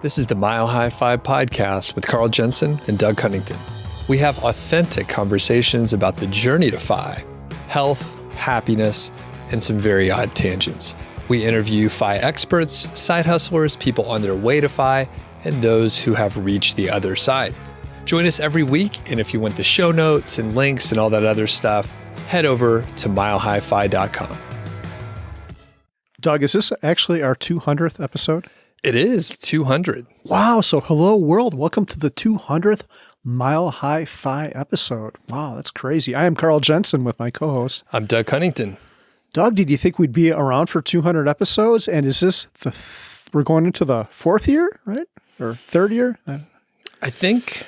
This is the Mile High Fi podcast with Carl Jensen and Doug Cunnington. We have authentic conversations about the journey to Fi, health, happiness, and some very odd tangents. We interview Fi experts, side hustlers, people on their way to Fi, and those who have reached the other side. Join us every week, and if you want the show notes and links and all that other stuff, head over to milehighfi.com. Doug, is this actually our 200th episode? It is 200. Wow. So hello world. Welcome to the 200th Mile High Fi episode. Wow, that's crazy. I am Carl Jensen with my co-host. I'm Doug Cunnington. Doug, did you think we'd be around for 200 episodes? And is this we're going into the fourth year, right? Or third year? I think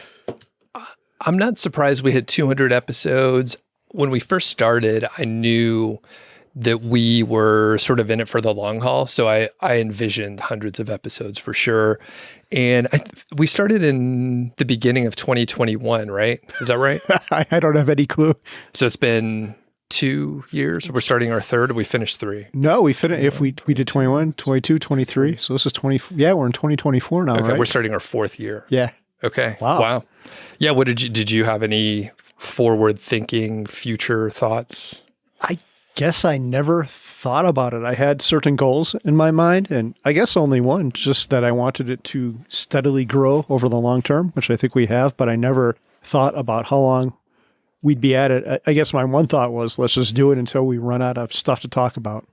I'm not surprised we hit 200 episodes. When we first started, I knew that we were sort of in it for the long haul. So I envisioned hundreds of episodes for sure. And we started in the beginning of 2021, right? Is that right? I don't have any clue. So it's been 2 years. We're starting our third, and we finished 3. No, we finished. If we did 21, 22, 23. So this is 20. Yeah, we're in 2024 now, okay, right? We're starting our 4th year. Yeah. Okay. Wow. Yeah. What did you have any forward thinking, future thoughts? I guess I never thought about it. I had certain goals in my mind, and I guess only one, just that I wanted it to steadily grow over the long term, which I think we have, but I never thought about how long we'd be at it. I guess my one thought was, let's just do it until we run out of stuff to talk about.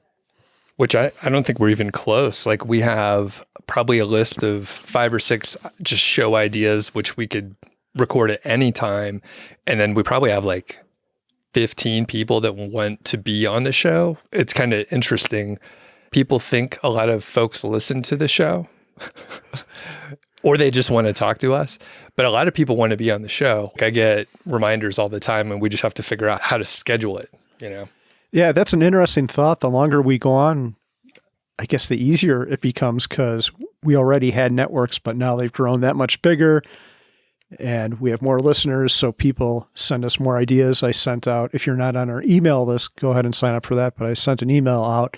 Which I don't think we're even close. Like, we have probably a list of 5 or 6 just show ideas, which we could record at any time. And then we probably have like 15 people that want to be on the show. It's kind of interesting. People think a lot of folks listen to the show or they just want to talk to us, but a lot of people want to be on the show. I get reminders all the time, and we just have to figure out how to schedule it, you know? Yeah, that's an interesting thought. The longer we go on, I guess the easier it becomes, because we already had networks, but now they've grown that much bigger. And we have more listeners, so people send us more ideas. I sent out, if you're not on our email list, go ahead and sign up for that. But I sent an email out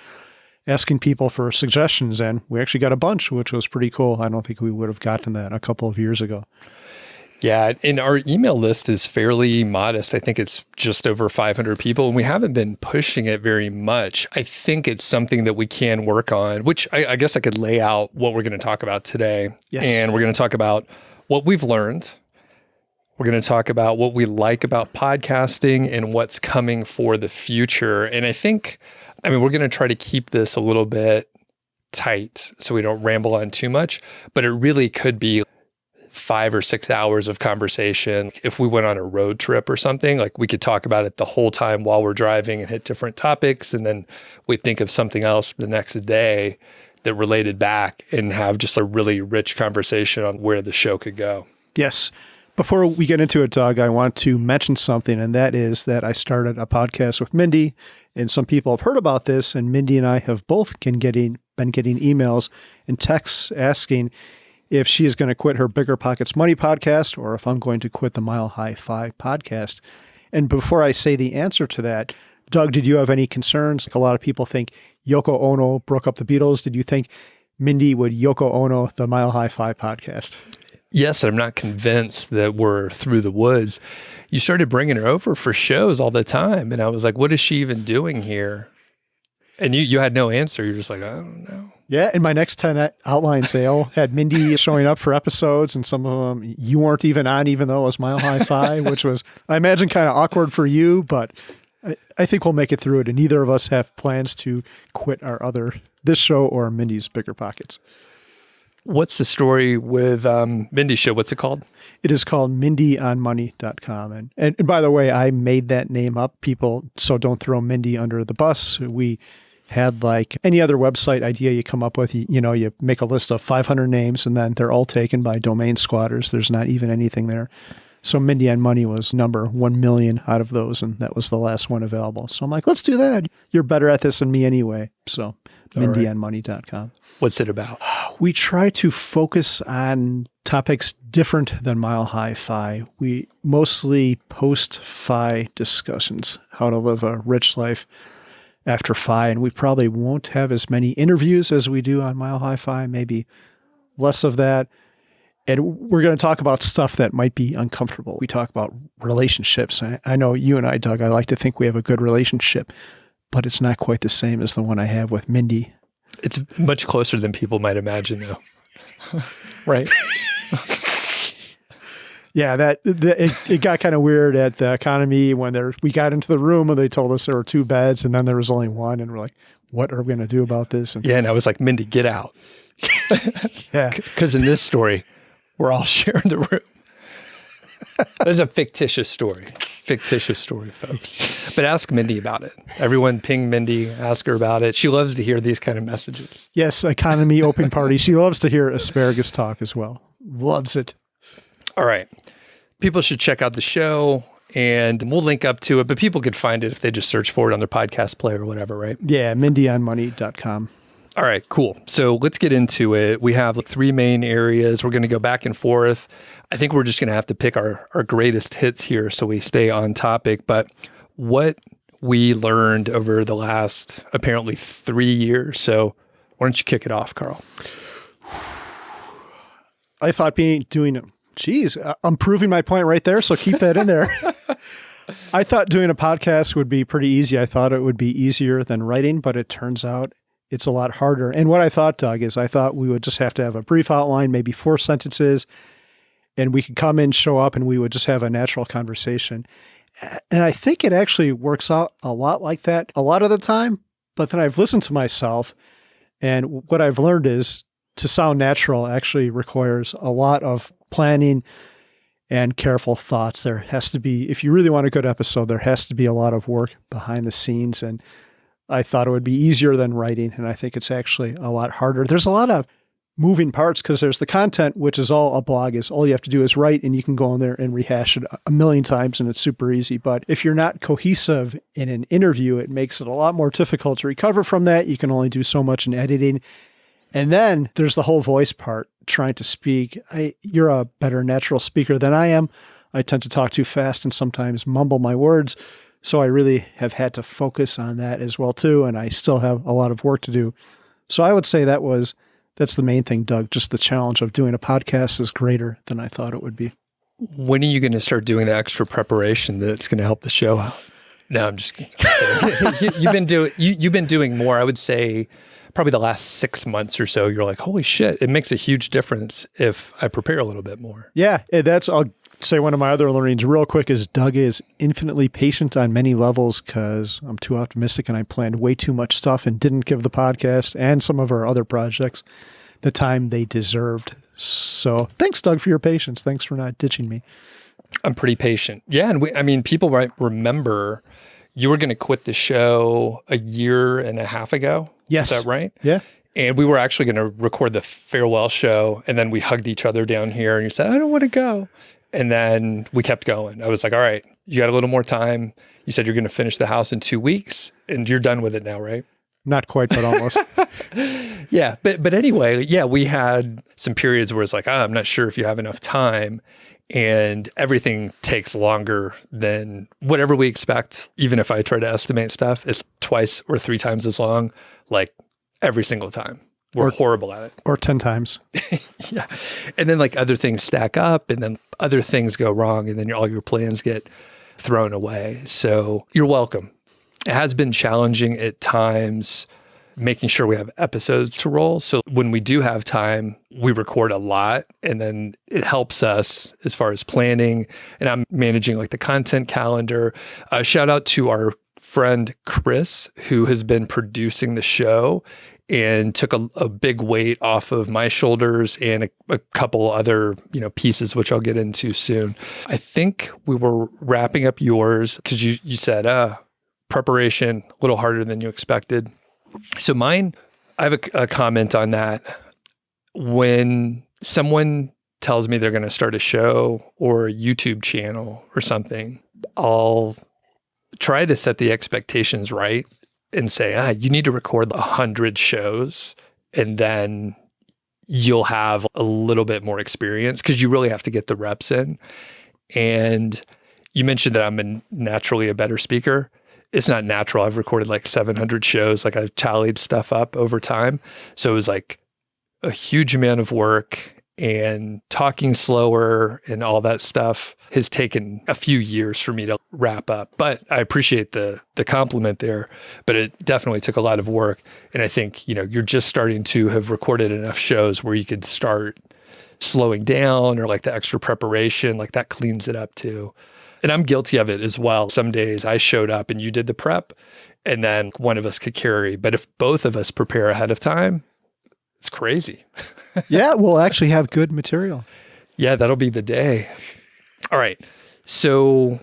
asking people for suggestions, and we actually got a bunch, which was pretty cool. I don't think we would have gotten that a couple of years ago. Yeah, and our email list is fairly modest. I think it's just over 500 people, and we haven't been pushing it very much. I think it's something that we can work on, which I guess I could lay out what we're going to talk about today. Yes. And we're going to talk about what we've learned. We're going to talk about what we like about podcasting and what's coming for the future. And we're going to try to keep this a little bit tight so we don't ramble on too much, but it really could be 5 or 6 hours of conversation. If we went on a road trip or something, like, we could talk about it the whole time while we're driving and hit different topics. And then we think of something else the next day that related back and have just a really rich conversation on where the show could go. Yes. Before we get into it, Doug, I want to mention something, and that is that I started a podcast with Mindy, and some people have heard about this, and Mindy and I have both been getting emails and texts asking if she is going to quit her Bigger Pockets Money podcast or if I'm going to quit the Mile High Fi podcast. And before I say the answer to that, Doug, did you have any concerns? Like, a lot of people think Yoko Ono broke up the Beatles. Did you think Mindy would Yoko Ono the Mile High Fi podcast? Yes, I'm not convinced that we're through the woods. You started bringing her over for shows all the time, and I was like, what is she even doing here? And you had no answer. You're just like, I don't know. Yeah, and my next 10 outlines, they all had Mindy showing up for episodes, and some of them you weren't even on, even though it was Mile High Fi, which was, I imagine, kind of awkward for you, but I think we'll make it through it, and neither of us have plans to quit this show or Mindy's Bigger Pockets. What's the story with Mindy's show? What's it called? It is called MindyOnMoney.com. And by the way, I made that name up, people, so don't throw Mindy under the bus. We had, like any other website idea you come up with, you make a list of 500 names, and then they're all taken by domain squatters. There's not even anything there. So Mindy on Money was number 1 million out of those, and that was the last one available. So I'm like, let's do that. You're better at this than me anyway. So MindyOnMoney.com. What's it about? We try to focus on topics different than Mile High Fi. We mostly post-Fi discussions, how to live a rich life after Fi. And we probably won't have as many interviews as we do on Mile High Fi, maybe less of that. And we're going to talk about stuff that might be uncomfortable. We talk about relationships. I know you and I, Doug, I like to think we have a good relationship, but it's not quite the same as the one I have with Mindy. It's much closer than people might imagine, though. Right? Yeah, it got kind of weird at the EconoMe when we got into the room and they told us there were 2 beds and then there was only one. And we're like, what are we going to do about this? And I was like, Mindy, get out. Yeah. Because in this story, we're all sharing the room. That's a fictitious story. Fictitious story, folks. But ask Mindy about it. Everyone ping Mindy, ask her about it. She loves to hear these kind of messages. Yes, EconoMe open party. She loves to hear asparagus talk as well. Loves it. All right. People should check out the show, and we'll link up to it, but people could find it if they just search for it on their podcast player or whatever, right? Yeah, MindyOnMoney.com. All right, cool. So let's get into it. We have 3 main areas. We're going to go back and forth. I think we're just going to have to pick our greatest hits here so we stay on topic. But what we learned over the last apparently 3 years. So why don't you kick it off, Carl? I thought I'm proving my point right there. So keep that in there. I thought doing a podcast would be pretty easy. I thought it would be easier than writing, but it turns out it's a lot harder. And what I thought, Doug, is I thought we would just have to have a brief outline, maybe 4 sentences, and we could come in, show up, and we would just have a natural conversation. And I think it actually works out a lot like that a lot of the time. But then I've listened to myself, and what I've learned is to sound natural actually requires a lot of planning and careful thoughts. There has to be, if you really want a good episode, there has to be a lot of work behind the scenes. And I thought it would be easier than writing, and I think it's actually a lot harder. There's a lot of moving parts because there's the content, which is all a blog is. All you have to do is write, and you can go in there and rehash it a million times, and it's super easy. But if you're not cohesive in an interview, it makes it a lot more difficult to recover from that. You can only do so much in editing. And then there's the whole voice part, trying to speak. You're a better natural speaker than I am. I tend to talk too fast and sometimes mumble my words. So I really have had to focus on that as well too, and I still have a lot of work to do. So I would say that's the main thing, Doug. Just the challenge of doing a podcast is greater than I thought it would be. When are you going to start doing the extra preparation that's going to help the show out? No, I'm just kidding. You've been doing more. I would say probably the last 6 months or so. You're like, holy shit! It makes a huge difference if I prepare a little bit more. Yeah, I'll say one of my other learnings real quick is Doug is infinitely patient on many levels because I'm too optimistic and I planned way too much stuff and didn't give the podcast and some of our other projects the time they deserved. So thanks, Doug, for your patience. Thanks for not ditching me. I'm pretty patient. Yeah. And people might remember you were going to quit the show a year and a half ago. Yes. Is that right? Yeah. And we were actually going to record the farewell show. And then we hugged each other down here and you said, I don't want to go. And then we kept going. I was like, all right, you got a little more time. You said you're going to finish the house in 2 weeks and you're done with it now, right? Not quite, but almost. Yeah. But anyway, yeah, we had some periods where it's like, I'm not sure if you have enough time, and everything takes longer than whatever we expect. Even if I try to estimate stuff, it's 2 or 3 times as long, like every single time. We're horrible at it. Or 10 times. Yeah. And then like other things stack up and then other things go wrong and then all your plans get thrown away. So you're welcome. It has been challenging at times making sure we have episodes to roll. So when we do have time, we record a lot and then it helps us as far as planning. And I'm managing like the content calendar. Shout out to our friend Chris, who has been producing the show and took a big weight off of my shoulders and a couple other, pieces, which I'll get into soon. I think we were wrapping up yours because you said preparation a little harder than you expected. So mine, I have a comment on that. When someone tells me they're going to start a show or a YouTube channel or something, I'll try to set the expectations right and say, you need to record 100 shows and then you'll have a little bit more experience because you really have to get the reps in. And you mentioned that I'm naturally a better speaker. It's not natural. I've recorded like 700 shows. Like I've tallied stuff up over time. So it was like a huge amount of work, and talking slower and all that stuff has taken a few years for me to wrap up. But I appreciate the compliment there, but it definitely took a lot of work. And I think, you're just starting to have recorded enough shows where you could start slowing down, or like the extra preparation, like that cleans it up too. And I'm guilty of it as well. Some days I showed up and you did the prep, and then one of us could carry. But if both of us prepare ahead of time, it's crazy. Yeah, we'll actually have good material. Yeah, that'll be the day. All right. So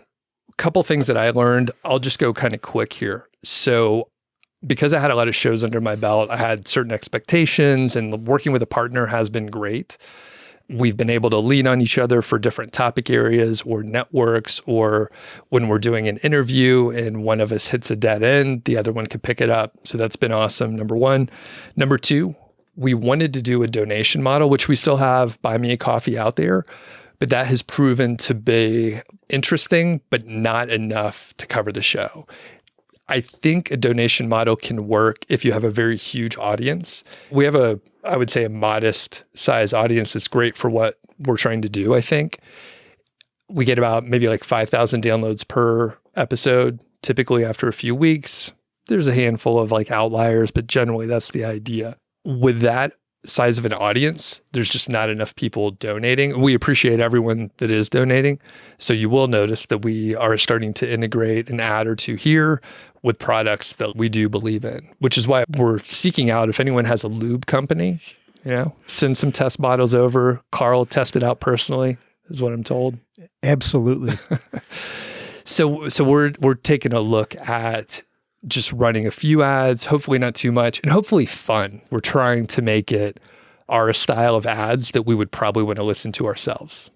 a couple things that I learned. I'll just go kind of quick here. So because I had a lot of shows under my belt, I had certain expectations, and working with a partner has been great. We've been able to lean on each other for different topic areas or networks, or when we're doing an interview and one of us hits a dead end, the other one can pick it up. So that's been awesome, number one. Number two, we wanted to do a donation model, which we still have Buy Me a Coffee out there, but that has proven to be interesting, but not enough to cover the show. I think a donation model can work if you have a very huge audience. We have I would say a modest size audience that's great for what we're trying to do, I think. We get about maybe like 5,000 downloads per episode, typically after a few weeks. There's a handful of like outliers, but generally that's the idea. With that size of an audience, there's just not enough people donating. We appreciate everyone that is donating. So you will notice that we are starting to integrate an ad or two here with products that we do believe in, which is why we're seeking out, if anyone has a lube company, send some test bottles over. Carl tested out personally, is what I'm told. Absolutely. So we're taking a look at just running a few ads, hopefully not too much, and hopefully fun. We're trying to make it our style of ads that we would probably want to listen to ourselves.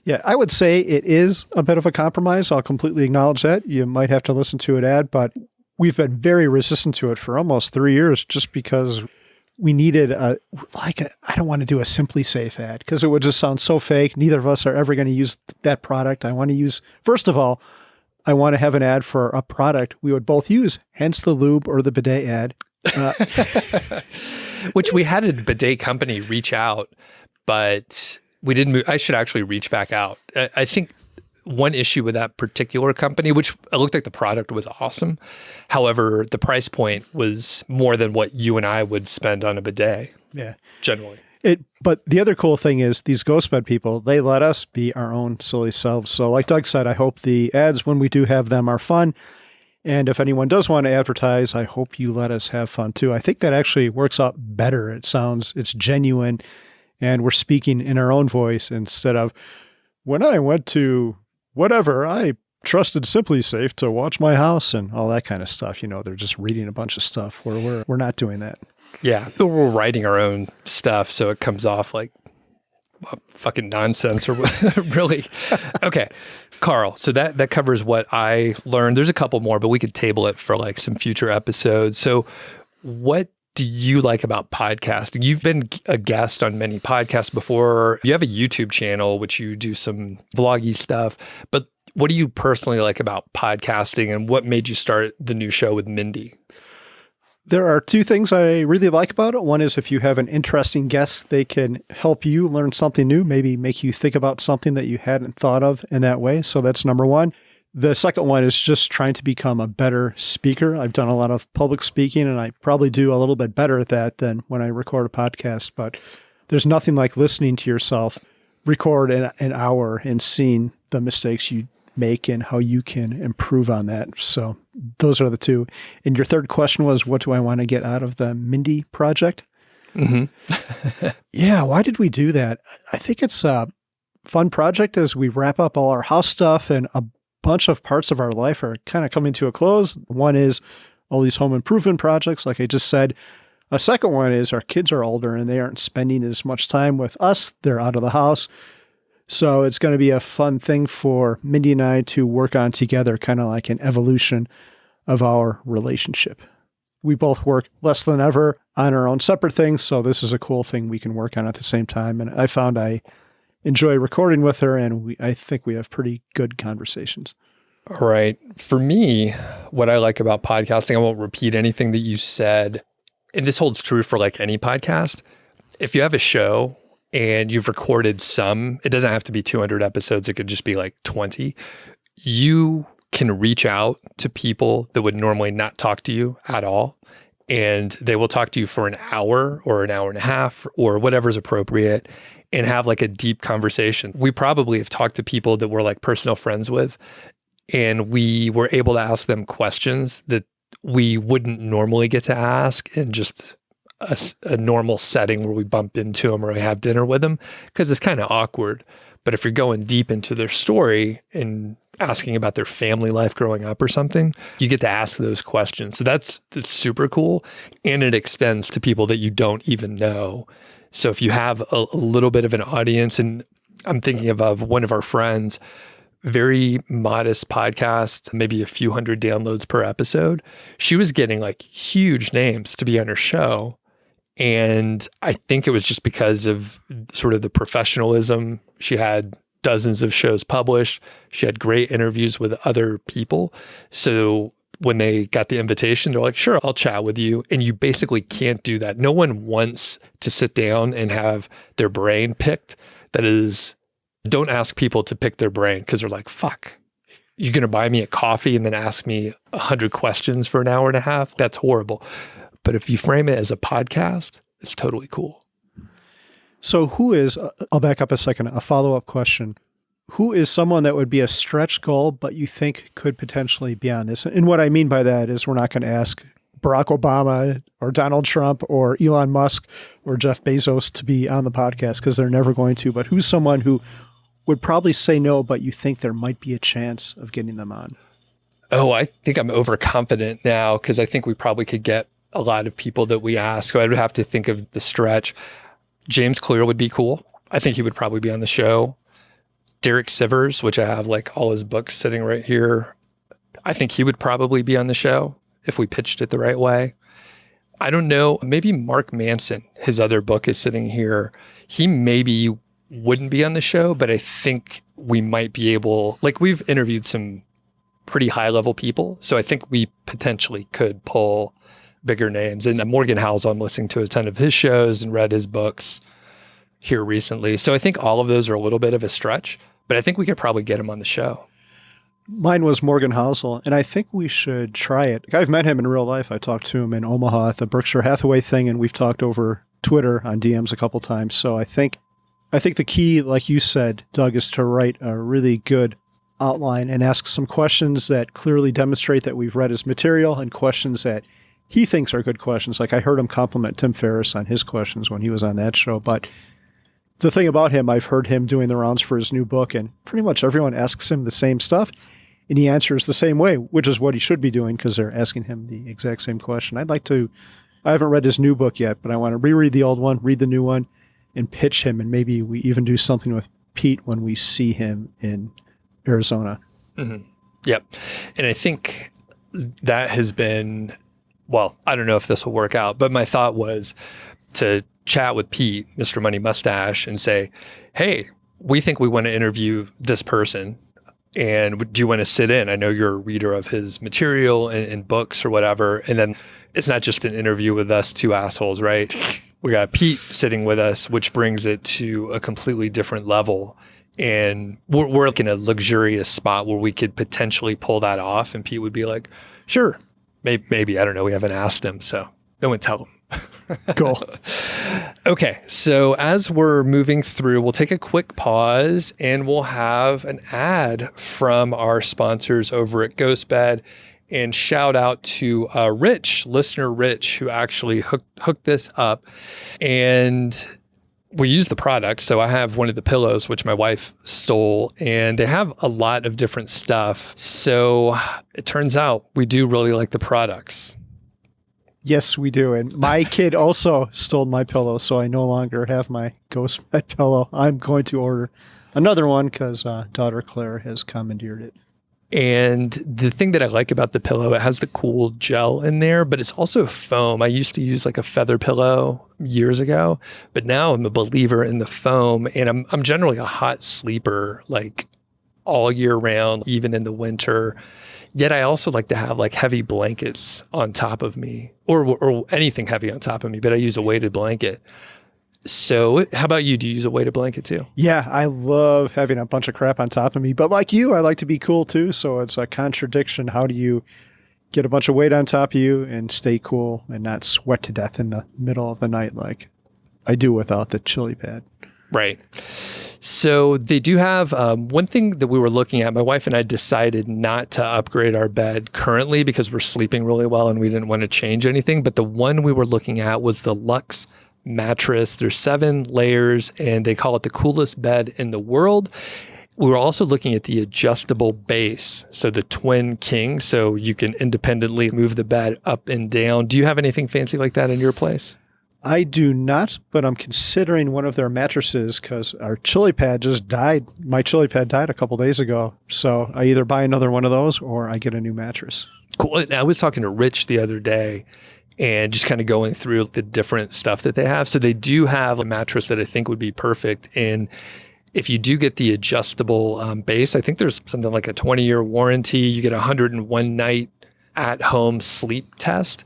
Yeah, I would say it is a bit of a compromise. I'll completely acknowledge that. You might have to listen to an ad, but we've been very resistant to it for almost 3 years just because we needed I don't want to do a Simply Safe ad because it would just sound so fake. Neither of us are ever going to use that product. First of all, I want to have an ad for a product we would both use, hence the lube or the bidet ad. Which we had a bidet company reach out, but we didn't move. I should actually reach back out. I think one issue with that particular company, which it looked like the product was awesome. However, the price point was more than what you and I would spend on a bidet. Yeah. Generally. But the other cool thing is these ghost bed people, they let us be our own silly selves. So like Doug said, I hope the ads, when we do have them, are fun. And if anyone does want to advertise, I hope you let us have fun too. I think that actually works out better. It's genuine, and we're speaking in our own voice instead of, when I went to whatever, I trusted Simply Safe to watch my house and all that kind of stuff. They're just reading a bunch of stuff where we're not doing that. Yeah, we're writing our own stuff, so it comes off like fucking nonsense or really. Okay, Carl, so that covers what I learned. There's a couple more, but we could table it for like some future episodes. So what do you like about podcasting? You've been a guest on many podcasts before. You have a YouTube channel, which you do some vloggy stuff, but what do you personally like about podcasting, and what made you start the new show with Mindy? There are two things I really like about it. One is if you have an interesting guest, they can help you learn something new, maybe make you think about something that you hadn't thought of in that way. So that's number one. The second one is just trying to become a better speaker. I've done a lot of public speaking, and I probably do a little bit better at that than when I record a podcast. But there's nothing like listening to yourself record an hour and seeing the mistakes you make and how you can improve on that. So those are the two. And your third question was, what do I want to get out of the Mindy project? Mm-hmm. Yeah. Why did we do that? I think it's a fun project as we wrap up all our house stuff, and a bunch of parts of our life are kind of coming to a close. One is all these home improvement projects, like I just said. A second one is our kids are older and they aren't spending as much time with us. They're out of the house. So it's going to be a fun thing for Mindy and I to work on together, kind of like an evolution of our relationship. We both work less than ever on our own separate things, so this is a cool thing we can work on at the same time. And I found I enjoy recording with her, and I think we have pretty good conversations. All right. For me, what I like about podcasting, I won't repeat anything that you said, and this holds true for like any podcast, if you have a show and you've recorded some, it doesn't have to be 200 episodes. It could just be like 20. You can reach out to people that would normally not talk to you at all. And they will talk to you for an hour or an hour and a half or whatever's appropriate and have like a deep conversation. We probably have talked to people that we're like personal friends with, and we were able to ask them questions that we wouldn't normally get to ask in just a normal setting where we bump into them or we have dinner with them, because it's kind of awkward. But if you're going deep into their story and asking about their family life growing up or something, you get to ask those questions. So that's super cool. And it extends to people that you don't even know. So if you have a little bit of an audience, and I'm thinking of one of our friends, very modest podcast, maybe a few hundred downloads per episode. She was getting like huge names to be on her show. And I think it was just because of sort of the professionalism. She had dozens of shows published. She had great interviews with other people. So when they got the invitation, they're like, sure, I'll chat with you. And you basically can't do that. No one wants to sit down and have their brain picked. That is, don't ask people to pick their brain, because they're like, fuck, you're going to buy me a coffee and then ask me 100 questions for an hour and a half? That's horrible. But if you frame it as a podcast, it's totally cool. So who is, I'll back up a second, a follow-up question. Who is someone that would be a stretch goal, but you think could potentially be on this? And what I mean by that is we're not going to ask Barack Obama or Donald Trump or Elon Musk or Jeff Bezos to be on the podcast, because they're never going to. But who's someone who would probably say no, but you think there might be a chance of getting them on? Oh, I think I'm overconfident now, because I think we probably could get a lot of people that we ask. So I would have to think of the stretch. James Clear would be cool. I think he would probably be on the show. Derek Sivers, which I have like all his books sitting right here. I think he would probably be on the show if we pitched it the right way. I don't know. Maybe Mark Manson, his other book is sitting here. He maybe wouldn't be on the show, but I think we might be able, like we've interviewed some pretty high level people. So I think we potentially could pull bigger names. And Morgan Housel, I'm listening to a ton of his shows and read his books here recently. So I think all of those are a little bit of a stretch, but I think we could probably get him on the show. Mine was Morgan Housel, and I think we should try it. I've met him in real life. I talked to him in Omaha at the Berkshire Hathaway thing, and we've talked over Twitter on DMs a couple times. So I think the key, like you said, Doug, is to write a really good outline and ask some questions that clearly demonstrate that we've read his material, and questions that he thinks are good questions. Like I heard him compliment Tim Ferriss on his questions when he was on that show. But the thing about him, I've heard him doing the rounds for his new book, and pretty much everyone asks him the same stuff, and he answers the same way, which is what he should be doing, because they're asking him the exact same question. I haven't read his new book yet, but I want to reread the old one, read the new one, and pitch him. And maybe we even do something with Pete when we see him in Arizona. Mm-hmm. Yep. And I think that has been, well, I don't know if this will work out, but my thought was to chat with Pete, Mr. Money Mustache, and say, hey, we think we want to interview this person. And do you want to sit in? I know you're a reader of his material and books or whatever. And then it's not just an interview with us two assholes, right? We got Pete sitting with us, which brings it to a completely different level. And we're like in a luxurious spot where we could potentially pull that off. And Pete would be like, sure, maybe, I don't know. We haven't asked him, so no one tell him. Cool. Okay, so as we're moving through, we'll take a quick pause and we'll have an ad from our sponsors over at GhostBed. And shout out to Rich, listener Rich, who actually hooked this up. And we use the product. So I have one of the pillows, which my wife stole, and they have a lot of different stuff. So it turns out we do really like the products. Yes, we do. And my kid also stole my pillow, so I no longer have my GhostBed pillow. I'm going to order another one because daughter Claire has commandeered it. And the thing that I like about the pillow, it has the cool gel in there, but it's also foam. I used to use like a feather pillow years ago, but now I'm a believer in the foam, and I'm generally a hot sleeper like all year round, even in the winter. Yet I also like to have like heavy blankets on top of me, or anything heavy on top of me, but I use a weighted blanket. So how about you? Do you use a weighted blanket too? Yeah, I love having a bunch of crap on top of me. But like you, I like to be cool too. So it's a contradiction. How do you get a bunch of weight on top of you and stay cool and not sweat to death in the middle of the night like I do without the chili pad? Right. So they do have one thing that we were looking at. My wife and I decided not to upgrade our bed currently because we're sleeping really well and we didn't want to change anything. But the one we were looking at was the Luxe mattress. There's 7 layers and they call it the coolest bed in the world. We were also looking at the adjustable base, so the twin king, so you can independently move the bed up and down. Do you have anything fancy like that in your place? I do not, but I'm considering one of their mattresses because our chili pad just died. My chili pad died a couple days ago. So I either buy another one of those or I get a new mattress. Cool. I was talking to Rich the other day and just kind of going through the different stuff that they have. So they do have a mattress that I think would be perfect. And if you do get the adjustable base, I think there's something like a 20-year warranty. You get a 101 night at-home sleep test.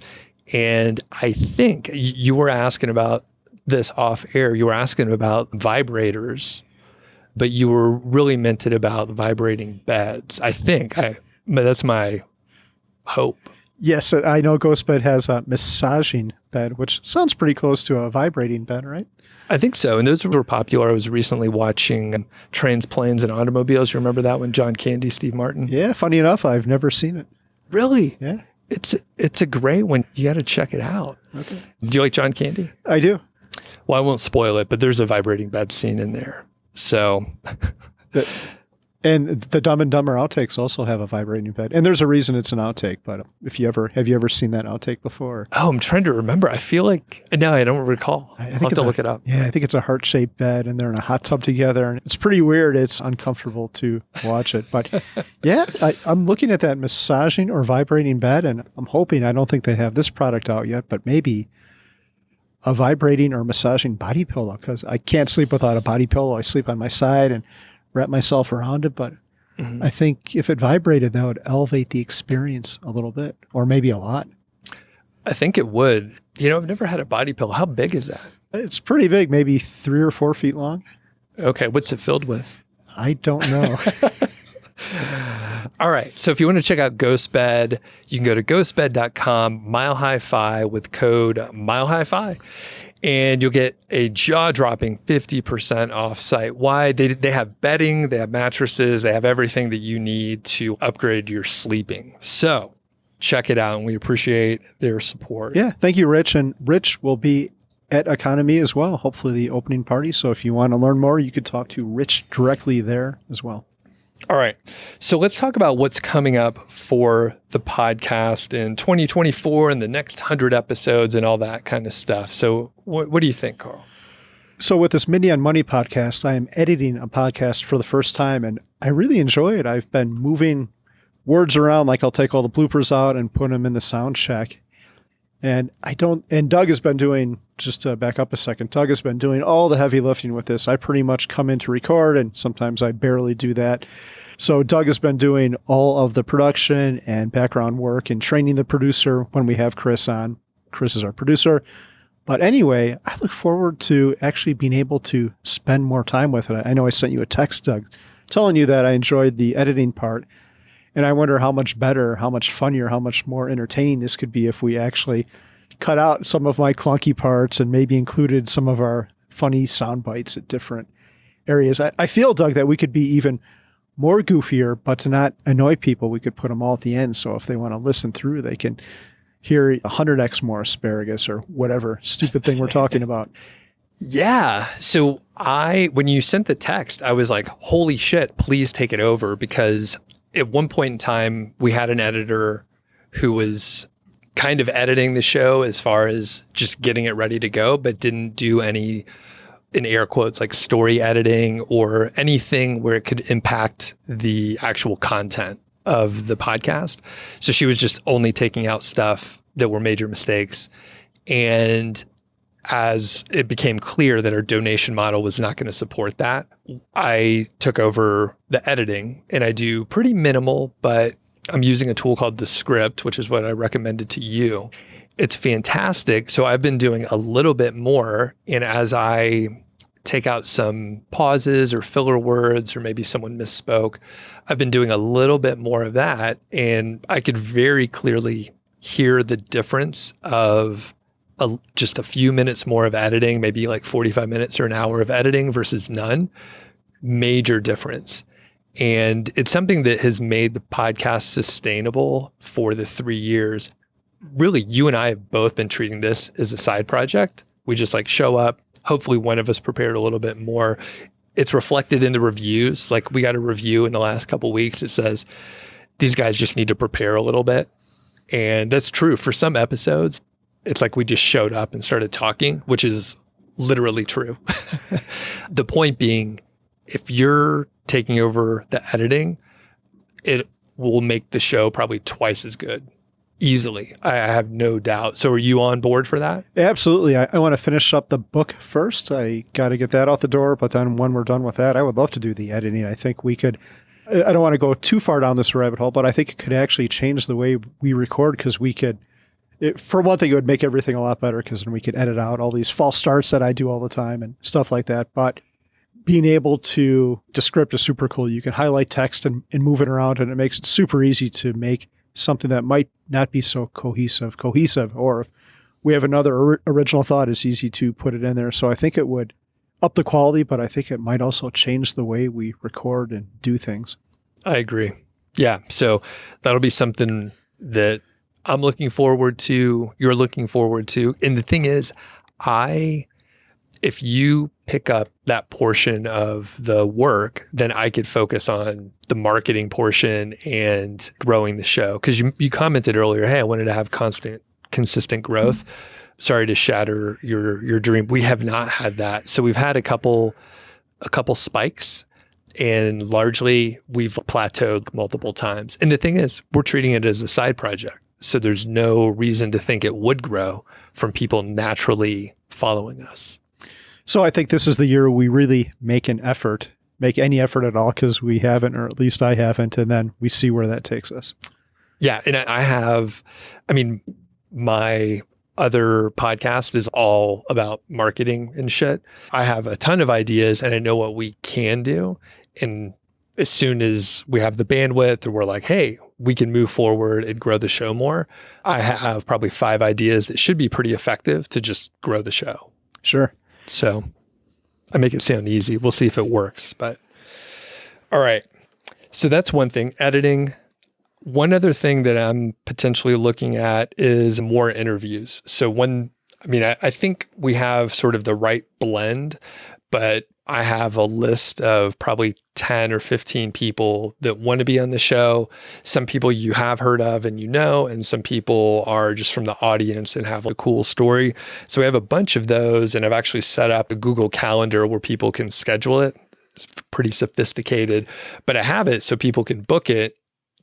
And I think you were asking about this off air. You were asking about vibrators, but you were really meant it about vibrating beds. I think that's my hope. Yes, I know GhostBed has a massaging bed, which sounds pretty close to a vibrating bed, right? I think so. And those were popular. I was recently watching Trains, Planes, and Automobiles. You remember that one? John Candy, Steve Martin? Yeah, funny enough, I've never seen it. Really? Yeah. It's a great one. You got to check it out. Okay. Do you like John Candy? I do. Well, I won't spoil it, but there's a vibrating bed scene in there. So, and the Dumb and Dumber outtakes also have a vibrating bed. And there's a reason it's an outtake, but have you ever seen that outtake before? Oh, I'm trying to remember. I feel like, no, I don't recall. I'll have to look it up. Yeah, I think it's a heart-shaped bed and they're in a hot tub together. And it's pretty weird. It's uncomfortable to watch it. But yeah, I'm looking at that massaging or vibrating bed and I'm hoping, I don't think they have this product out yet, but maybe a vibrating or massaging body pillow because I can't sleep without a body pillow. I sleep on my side and wrap myself around it, but I think if it vibrated, that would elevate the experience a little bit, or maybe a lot. I think it would. I've never had a body pillow. How big is that? It's pretty big, maybe 3 or 4 feet long. Okay. What's it filled with? I don't know. All right. So if you want to check out GhostBed, you can go to ghostbed.com, Mile High Fi with code Mile High Fi. And you'll get a jaw-dropping 50% off site-wide. They have bedding, they have mattresses, they have everything that you need to upgrade your sleeping. So check it out, and we appreciate their support. Yeah, thank you, Rich. And Rich will be at EconoMe as well, hopefully the opening party. So if you want to learn more, you could talk to Rich directly there as well. All right. So let's talk about what's coming up for the podcast in 2024 and the next 100 episodes and all that kind of stuff. So what do you think, Carl? So with this Mindy on Money podcast, I am editing a podcast for the first time and I really enjoy it. I've been moving words around, like I'll take all the bloopers out and put them in the sound check. And Doug has been doing, just to back up a second, Doug has been doing all the heavy lifting with this. I pretty much come in to record and sometimes I barely do that. So Doug has been doing all of the production and background work and training the producer when we have Chris on. Chris is our producer. But anyway, I look forward to actually being able to spend more time with it. I know I sent you a text, Doug, telling you that I enjoyed the editing part. And I wonder how much better, how much funnier, how much more entertaining this could be if we actually cut out some of my clunky parts and maybe included some of our funny sound bites at different areas. I feel, Doug, that we could be even more goofier, but to not annoy people, we could put them all at the end. So if they want to listen through, they can hear 100x more asparagus or whatever stupid thing we're talking about. Yeah. So when you sent the text, I was like, holy shit, please take it over, because at one point in time, we had an editor who was kind of editing the show as far as just getting it ready to go, but didn't do any, in air quotes, like story editing or anything where it could impact the actual content of the podcast. So she was just only taking out stuff that were major mistakes. And as it became clear that our donation model was not going to support that, I took over the editing, and I do pretty minimal, but I'm using a tool called Descript, which is what I recommended to you. it's fantastic. So I've been doing a little bit more. And as I take out some pauses or filler words, or maybe someone misspoke, I've been doing a little bit more of that. And I could very clearly hear the difference of just a few minutes more of editing, maybe like 45 minutes or an hour of editing versus none. Major difference. And it's something that has made the podcast sustainable for the 3 years. Really, you and I have both been treating this as a side project. We just like show up. Hopefully one of us prepared a little bit more. It's reflected in the reviews. Like we got a review in the last couple of weeks. It says, these guys just need to prepare a little bit. And that's true. For some episodes, it's like we just showed up and started talking, which is literally true. The point being, if you're taking over the editing, it will make the show probably twice as good. Easily. I have no doubt. So are you on board for that? Absolutely. I want to finish up the book first. I got to get that out the door. But then when we're done with that, I would love to do the editing. I think we could, I don't want to go too far down this rabbit hole, but I think it could actually change the way we record because we could, for one thing, it would make everything a lot better because then we could edit out all these false starts that I do all the time and stuff like that. But being able to, Descript is super cool. You can highlight text and move it around, and it makes it super easy to make something that might not be so cohesive. Or if we have another original thought, it's easy to put it in there. So I think it would up the quality, but I think it might also change the way we record and do things. I agree. Yeah. So that'll be something that I'm looking forward to, you're looking forward to. And the thing is, if you pick up that portion of the work, then I could focus on the marketing portion and growing the show. Because you commented earlier, hey, I wanted to have consistent growth. Sorry to shatter your dream. We have not had that. So we've had a couple spikes, and largely we've plateaued multiple times. And the thing is, we're treating it as a side project. So there's no reason to think it would grow from people naturally following us. So I think this is the year we really make any effort at all, because we haven't, or at least I haven't, and then we see where that takes us. Yeah. And my other podcast is all about marketing and shit. I have a ton of ideas and I know what we can do. And as soon as we have the bandwidth or we're like, hey, we can move forward and grow the show more, I have probably 5 ideas that should be pretty effective to just grow the show. Sure. So I make it sound easy. We'll see if it works. But all right. So that's one thing, editing. One other thing that I'm potentially looking at is more interviews. So I think we have sort of the right blend, but I have a list of probably 10 or 15 people that want to be on the show. Some people you have heard of and and some people are just from the audience and have a cool story. So we have a bunch of those, and I've actually set up a Google Calendar where people can schedule it. It's pretty sophisticated, but I have it so people can book it.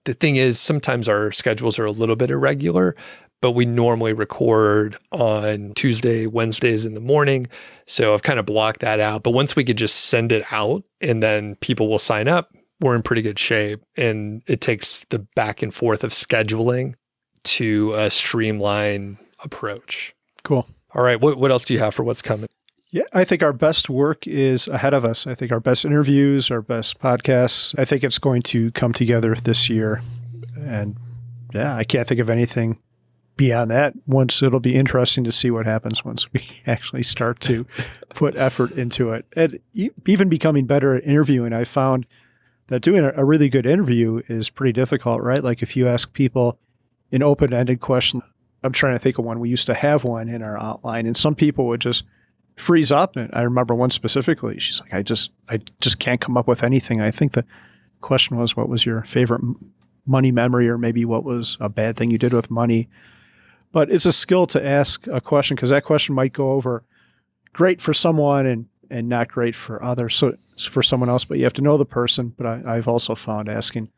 The thing is, sometimes our schedules are a little bit irregular, but we normally record on Tuesday, Wednesdays in the morning. So I've kind of blocked that out. But once we could just send it out and then people will sign up, we're in pretty good shape. And it takes the back and forth of scheduling to a streamline approach. Cool. All right. What else do you have for what's coming? Yeah, I think our best work is ahead of us. I think our best interviews, our best podcasts, I think it's going to come together this year. And yeah, I can't think of anything beyond that. It'll be interesting to see what happens once we actually start to put effort into it. And even becoming better at interviewing, I found that doing a really good interview is pretty difficult, right? Like if you ask people an open-ended question, I'm trying to think of one. We used to have one in our outline, and some people would just freeze up. And I remember one specifically. She's like, I just can't come up with anything. I think the question was, what was your favorite money memory, or maybe what was a bad thing you did with money? But it's a skill to ask a question, because that question might go over great for someone and not great for others. So it's for someone else, but you have to know the person. But I've also found asking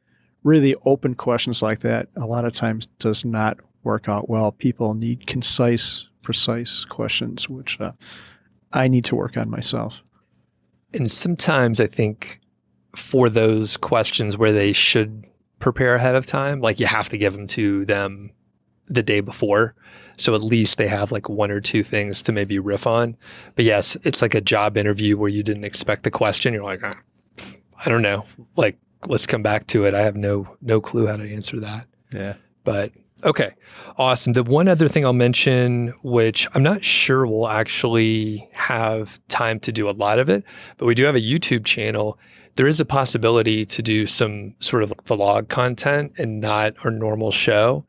really open questions like that a lot of times does not work out well. People need concise, precise questions, which I need to work on myself. And sometimes I think for those questions where they should prepare ahead of time, like you have to give them to them the day before. So at least they have like one or two things to maybe riff on. But yes, it's like a job interview where you didn't expect the question. You're like, I don't know. Like, let's come back to it. I have no clue how to answer that. Yeah. But okay, awesome. The one other thing I'll mention, which I'm not sure we'll actually have time to do a lot of it, but we do have a YouTube channel. There is a possibility to do some sort of vlog content and not our normal show.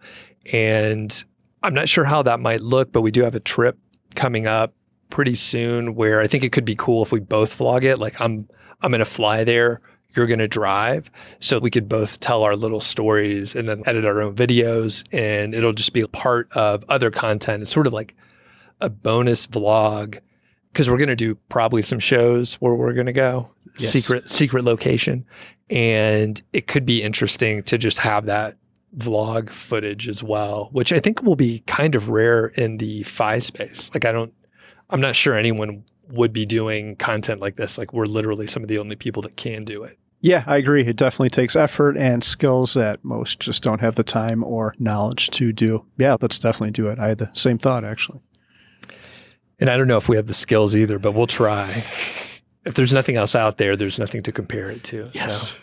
And I'm not sure how that might look, but we do have a trip coming up pretty soon where I think it could be cool if we both vlog it. Like I'm going to fly there, you're going to drive, so we could both tell our little stories and then edit our own videos, and it'll just be a part of other content. It's sort of like a bonus vlog because we're going to do probably some shows where we're going to go. Yes. Secret location. And it could be interesting to just have that vlog footage as well, which I think will be kind of rare in the FI space. Like I'm not sure anyone would be doing content like this. Like we're literally some of the only people that can do it. Yeah, I agree. It definitely takes effort and skills that most just don't have the time or knowledge to do. Yeah, let's definitely do it. I had the same thought, actually. And I don't know if we have the skills either, but we'll try. If there's nothing else out there, there's nothing to compare it to. Yes. So.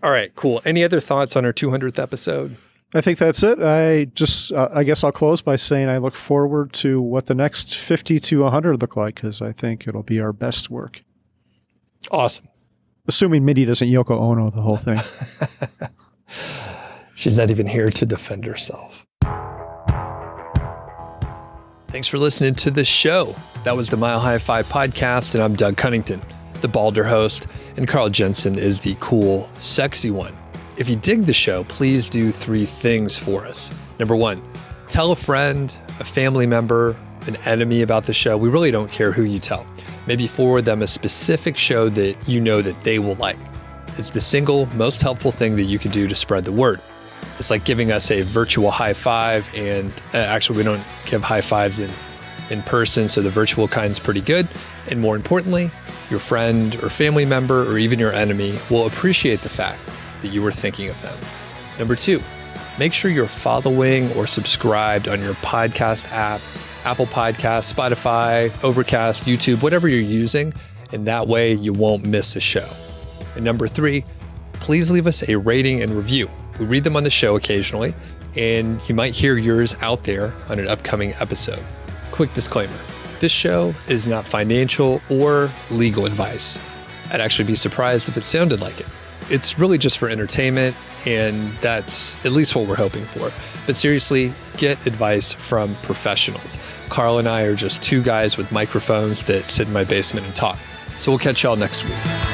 All right, cool. Any other thoughts on our 200th episode? I think that's it. I guess I'll close by saying I look forward to what the next 50 to 100 look like, because I think it'll be our best work. Awesome. Assuming Mindy doesn't Yoko Ono the whole thing. She's not even here to defend herself. Thanks for listening to the show. That was the Mile High Five podcast, and I'm Doug Cunnington, the balder host, and Carl Jensen is the cool, sexy one. If you dig the show, please do 3 things for us. Number 1, tell a friend, a family member, an enemy about the show. We really don't care who you tell. Maybe forward them a specific show that you know that they will like. It's the single most helpful thing that you can do to spread the word. It's like giving us a virtual high five, and actually we don't give high fives in person, so the virtual kind's pretty good. And more importantly, your friend or family member or even your enemy will appreciate the fact that you were thinking of them. Number 2, make sure you're following or subscribed on your podcast app, Apple Podcasts, Spotify, Overcast, YouTube, whatever you're using, and that way you won't miss a show. And number 3, please leave us a rating and review. We read them on the show occasionally, and you might hear yours out there on an upcoming episode. Quick disclaimer, this show is not financial or legal advice. I'd actually be surprised if it sounded like it. It's really just for entertainment, and that's at least what we're hoping for. But seriously, get advice from professionals. Carl and I are just 2 guys with microphones that sit in my basement and talk. So we'll catch y'all next week.